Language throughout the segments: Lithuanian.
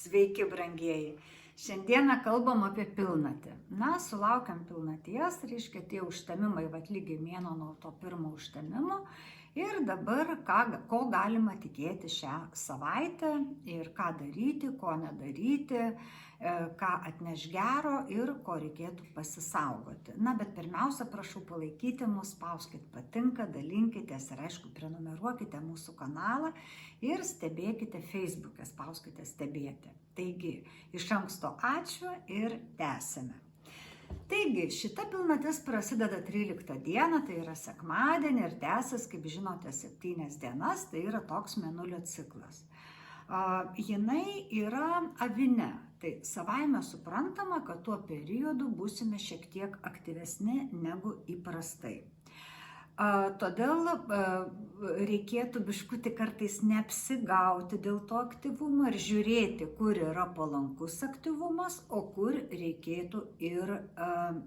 Sveiki, brangieji. Šiandieną kalbam apie pilnatį. Sulaukiam pilnaties, reiškia tie užtemimai, lygiai mėnuo nuo to pirmo užtemimo. Ir dabar, ko galima tikėti šią savaitę ir ką daryti, ko nedaryti, ką atneš gero ir ko reikėtų pasisaugoti. Bet pirmiausia, prašau palaikyti mus, spauskit patinka, dalinkitės ir aišku, prenumeruokite mūsų kanalą ir stebėkite Facebook'e, spauskite stebėti. Taigi, iš anksto ačiū ir tęsime. Taigi, šita pilnatis prasideda 13 dieną, tai yra sekmadienį ir tęsis, kaip žinote, 7 dienas, tai yra toks mėnulio ciklas. Jinai yra avine, tai savaime suprantama, kad tuo periodu būsime šiek tiek aktyvesni negu įprastai. Todėl reikėtų biškutį kartais neapsigauti dėl to aktyvumo ir žiūrėti, kur yra palankus aktyvumas, o kur reikėtų ir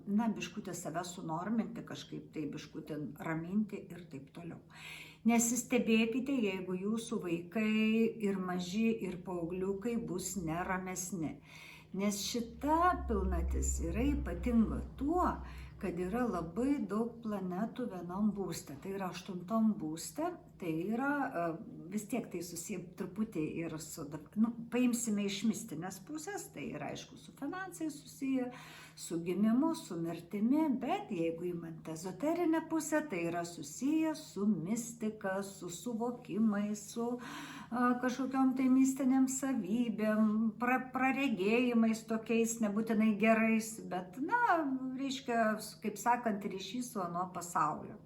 biškutį save sunorminti, kažkaip tai biškutį raminti ir taip toliau. Nesistebėkite, jeigu jūsų vaikai ir maži ir paaugliukai bus neramesni, nes šita pilnatis yra ypatinga tuo, kad yra labai daug planetų vienam būste, tai yra 8 būste, tai yra vis tiek tai susiję truputį ir su, paimsime iš mistinės pusės, tai yra aišku su finansais susiję, su gimimu, su mirtimi, bet jeigu imant ezoterinę pusę, tai yra susiję su mistika, su suvokimais, su kažkokiom tai mistiniam savybėm, praregėjimais tokiais nebūtinai gerais, bet, reiškia, kaip sakant, ryšys su anuo pasauliu.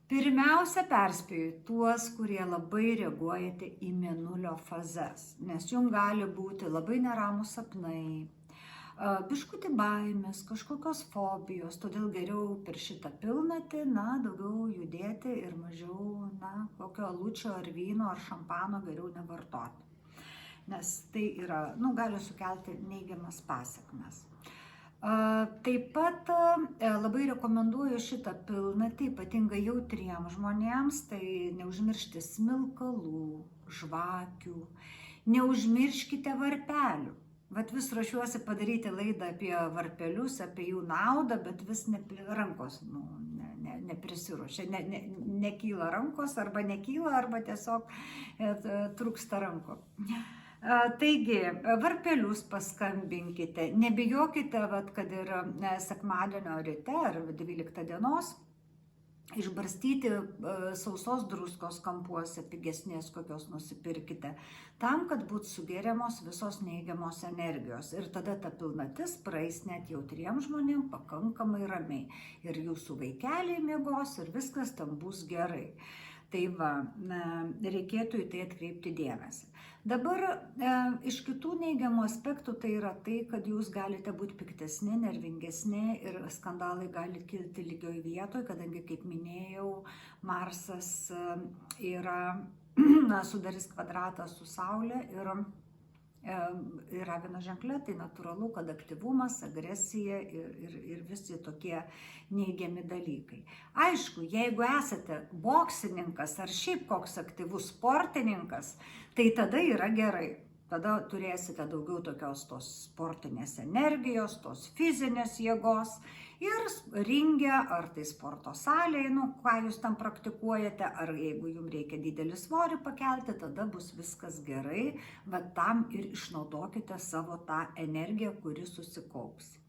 Pirmiausia, perspėju tuos, kurie labai reaguojate į mėnulio fazes, nes jums gali būti labai neramus sapnai, biškutį baimės, kažkokios fobijos, todėl geriau per šitą pilnatį, daugiau judėti ir mažiau, kokio alučio ar vyno ar šampano geriau nevartoti, nes tai yra, gali sukelti neigiamas pasekmes. Taip pat labai rekomenduoju šitą pilnatį, ypatingai jautriems žmonėms, tai neužmiršti smilkalų, žvakių, neužmirškite varpelių. Vis ruošiuosi padaryti laidą apie varpelius, apie jų naudą, bet vis rankos neprisiruošia, nekyla rankos, arba nekyla, arba tiesiog trūksta rankų. Taigi, varpelius paskambinkite, nebijokite, kad ir sekmadienio ryte ar 12 dienos, išbarstyti sausos druskos kampuose, pigesnės kokios nusipirkite, tam, kad būtų sugeriamos visos neigiamos energijos. Ir tada ta pilnatis praeis net jautriems žmonėms pakankamai ramiai. Ir jūsų vaikeliai miegos ir viskas tam bus gerai. Tai reikėtų į tai atkreipti dėmesį. Dabar iš kitų neigiamų aspektų tai yra tai, kad jūs galite būti piktesni, nervingesni ir skandalai gali kilti lygioj vietoje, kadangi, kaip minėjau, Marsas sudarys kvadratą su Saule ir yra vienaženklė, tai natūralu, kad aktyvumas, agresija ir visi tokie neigiami dalykai. Aišku, jeigu esate boksininkas ar šiaip koks aktyvus sportininkas, tai tada yra gerai. Tada turėsite daugiau tokios tos sportinės energijos, tos fizinės jėgos ir ringe, ar tai sporto salėje, ką jūs tam praktikuojate, ar jeigu jums reikia didelį svorį pakelti, tada bus viskas gerai, bet tam ir išnaudokite savo tą energiją, kuri susikaups.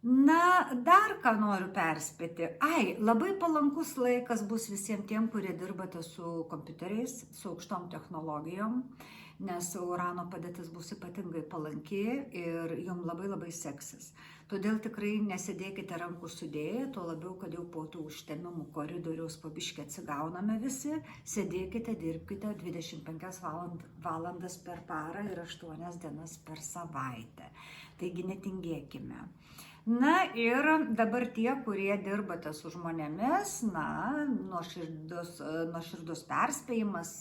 Dar ką noriu perspėti. Labai palankus laikas bus visiems tiem, kurie dirbate su kompiuteriais, su aukštom technologijom, nes Urano padėtis bus ypatingai palanki ir jums labai seksis. Todėl tikrai nesėdėkite rankų sudėję, tuo labiau, kad jau po tų užtemimų koridoriaus po biškį atsigauname visi, sėdėkite, dirbkite 25 valandas per parą ir 8 dienas per savaitę. Taigi netingėkime. Ir dabar tie, kurie dirbate su žmonėmis, nuoširdus perspėjimas,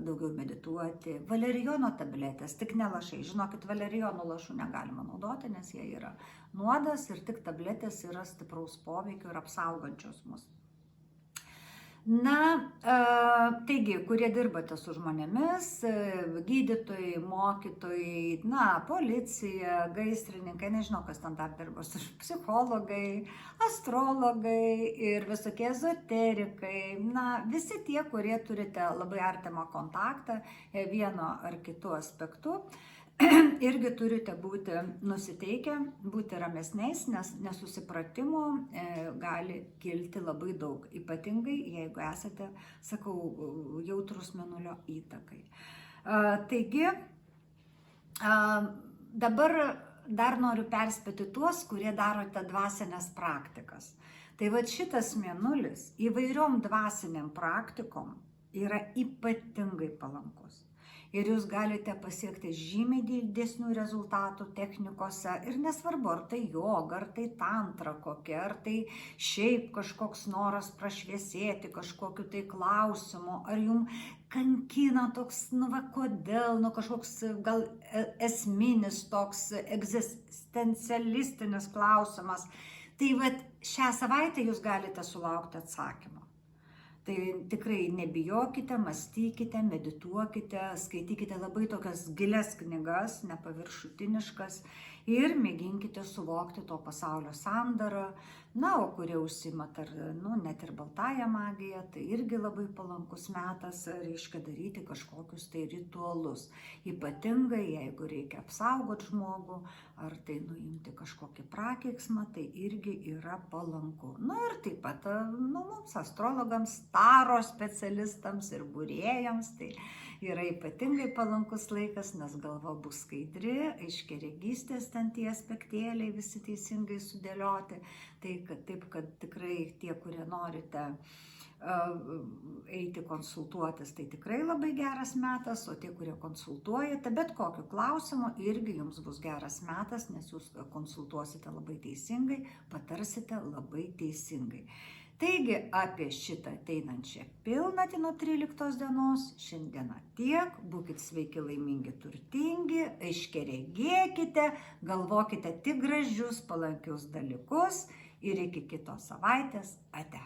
daugiau medituoti, valerijono tabletės, tik ne lašai. Žinokit, valerijono lašų negalima naudoti, nes jie yra nuodas ir tik tabletės yra stipraus poveikio ir apsaugančios mus. Taigi, kurie dirbate su žmonėmis, gydytojai, mokytojai, policija, gaisrininkai, nežinau, kas ten dar dirba, psichologai, astrologai ir visokie ezoterikai, visi tie, kurie turite labai artimą kontaktą vieno ar kitu aspektu, irgi turite būti nusiteikę, būti ramesniais, nes nesusipratimų gali kilti labai daug, ypatingai jeigu esate, sakau, jautrus mėnulio įtakai. Taigi, dabar dar noriu perspėti tuos, kurie darote dvasinės praktikas. Tai va šitas mėnulis įvairiom dvasiniam praktikom yra ypatingai palankus. Ir jūs galite pasiekti žymiai didesnių rezultatų technikose. Ir nesvarbu, ar tai joga, ar tai tantra kokia, ar tai šiaip kažkoks noras prašviesėti kažkokiu tai klausimu, ar jums kankina toks, kodėl, kažkoks gal esminis toks egzistencialistinis klausimas. Tai šią savaitę jūs galite sulaukti atsakymą. Tai tikrai nebijokite, mąstykite, medituokite, skaitykite labai tokias gilias knygas, nepaviršutiniškas ir mėginkite suvokti to pasaulio sandarą. O kurie užsiimat net ir baltąją magiją, tai irgi labai palankus metas, reiškia daryti kažkokius tai ritualus. Ypatingai, jeigu reikia apsaugoti žmogų, ar tai nuimti kažkokį prakeiksmą, tai irgi yra palanku. Ir taip pat mums, astrologams, taro specialistams ir būrėjams, tai yra ypatingai palankus laikas, nes galva bus skaidri, aiškiaregystės ten tie aspektėliai visi teisingai sudėlioti. Taip, kad tikrai tie, kurie norite eiti konsultuotis, tai tikrai labai geras metas, o tie, kurie konsultuojate, bet kokiu klausimu, irgi jums bus geras metas, nes jūs konsultuosite labai teisingai, patarsite labai teisingai. Taigi, apie šitą ateinančią pilnatį nuo 13 dienos, šiandieną tiek, būkit sveiki, laimingi, turtingi, aiškiaregėkite, galvokite tik gražius, palankius dalykus ir iki kitos savaitės, ate.